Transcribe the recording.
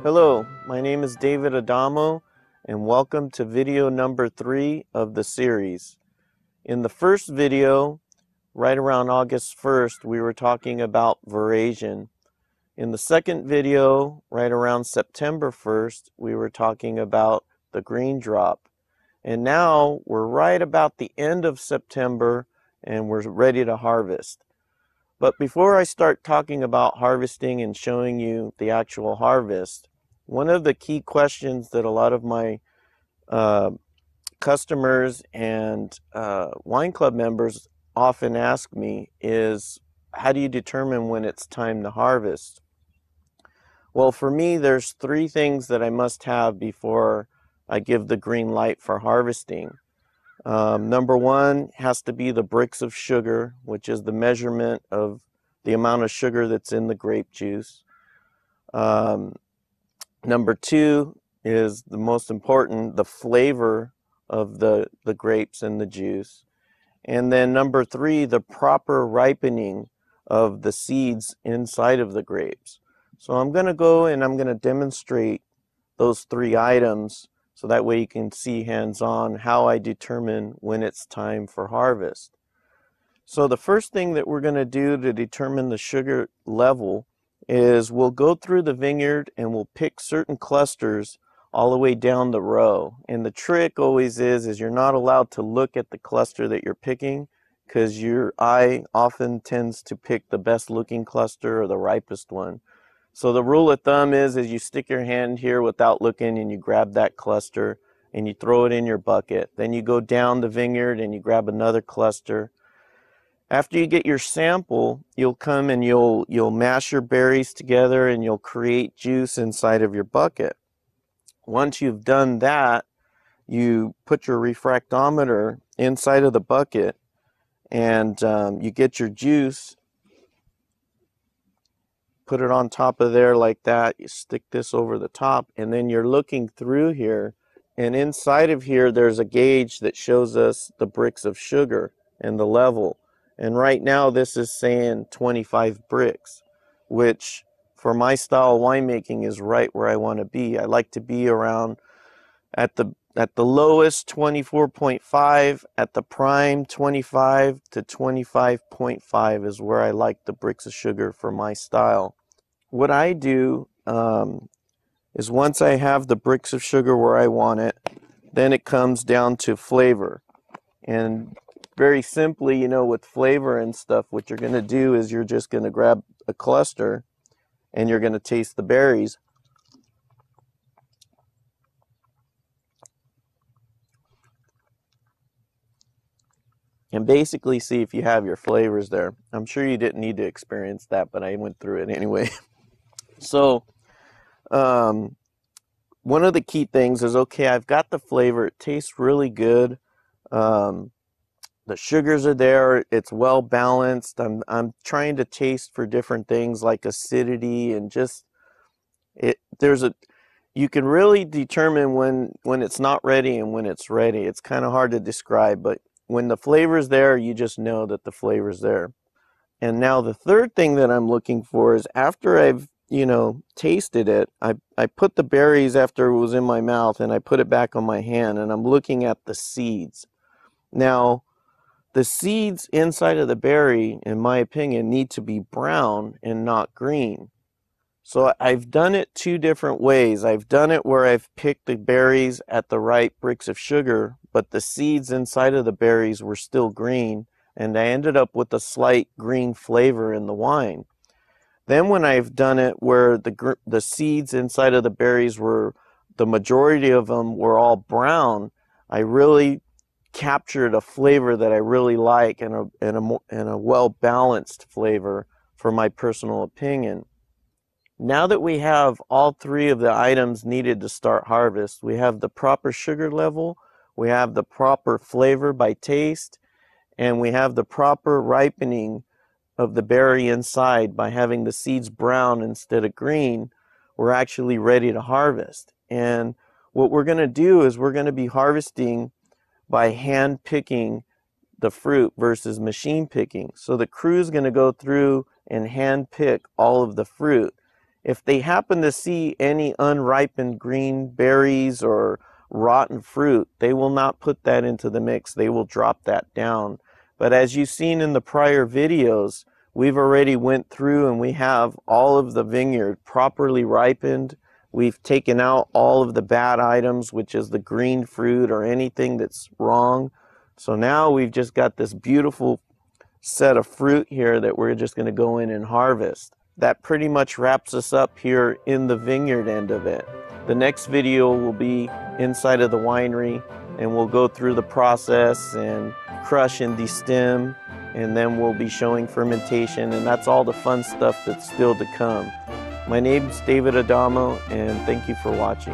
Hello, my name is David Addamo, and welcome to video number 3 of the series. In the first video, right around August 1st, we were talking about veraison. In the second video, right around September 1st, we were talking about the green drop. And now we're right about the end of September and we're ready to harvest. But before I start talking about harvesting and showing you the actual harvest, one of the key questions that a lot of my customers and wine club members often ask me is, how do you determine when it's time to harvest? Well, for me, there's 3 things that I must have before I give the green light for harvesting. Number 1 has to be the bricks of sugar, which is the measurement of the amount of sugar that's in the grape juice. Number 2 is the most important, the flavor of the grapes and the juice. And then number 3, the proper ripening of the seeds inside of the grapes. So I'm going to go and I'm going to demonstrate those 3 items so that way you can see hands-on how I determine when it's time for harvest. So the first thing that we're going to do to determine the sugar level is we'll go through the vineyard and we'll pick certain clusters all the way down the row. And the trick always is you're not allowed to look at the cluster that you're picking, because your eye often tends to pick the best looking cluster or the ripest one. So the rule of thumb is you stick your hand here without looking and you grab that cluster and you throw it in your bucket. Then you go down the vineyard and you grab another cluster. After you get your sample, you'll come and you'll mash your berries together and you'll create juice inside of your bucket. Once you've done that, you put your refractometer inside of the bucket and you get your juice, put it on top of there like that, you stick this over the top, and then you're looking through here, and inside of here there's a gauge that shows us the bricks of sugar and the level. And right now this is saying 25 bricks, which for my style of winemaking is right where I want to be. I like to be around at the lowest 24.5, at the prime 25 to 25.5 is where I like the bricks of sugar for my style. What I do is once I have the bricks of sugar where I want it, then it comes down to flavor. And very simply, with flavor and stuff, what you're going to do is you're just going to grab a cluster and you're going to taste the berries. And basically see if you have your flavors there. I'm sure you didn't need to experience that, but I went through it anyway. So, one of the key things is, okay, I've got the flavor. It tastes really good. The sugars are there. It's well balanced. I'm trying to taste for different things like acidity and just you can really determine when it's not ready and when it's ready. It's kind of hard to describe, but when the flavor's there, you just know that the flavor's there. And now the third thing that I'm looking for is after I've tasted it, I put the berries after it was in my mouth and I put it back on my hand and I'm looking at the seeds. Now, the seeds inside of the berry, in my opinion, need to be brown and not green. So I've done it 2 different ways. I've done it where I've picked the berries at the right bricks of sugar, but the seeds inside of the berries were still green, and I ended up with a slight green flavor in the wine. Then when I've done it where the seeds inside of the berries were, the majority of them were all brown, I really captured a flavor that I really like and a well-balanced flavor for my personal opinion. Now that we have all 3 of the items needed to start harvest, we have the proper sugar level, we have the proper flavor by taste, and we have the proper ripening of the berry inside by having the seeds brown instead of green. We're actually ready to harvest. And what we're going to do is we're going to be harvesting by hand picking the fruit versus machine picking. So the crew is going to go through and hand pick all of the fruit. If they happen to see any unripened green berries or rotten fruit, they will not put that into the mix. They will drop that down. But as you've seen in the prior videos, we've already went through and we have all of the vineyard properly ripened. We've taken out all of the bad items, which is the green fruit or anything that's wrong. So now we've just got this beautiful set of fruit here that we're just going to go in and harvest. That pretty much wraps us up here in the vineyard end of it. The next video will be inside of the winery, and we'll go through the process and crush and destem, and then we'll be showing fermentation, and that's all the fun stuff that's still to come. My name's David Addamo, and thank you for watching.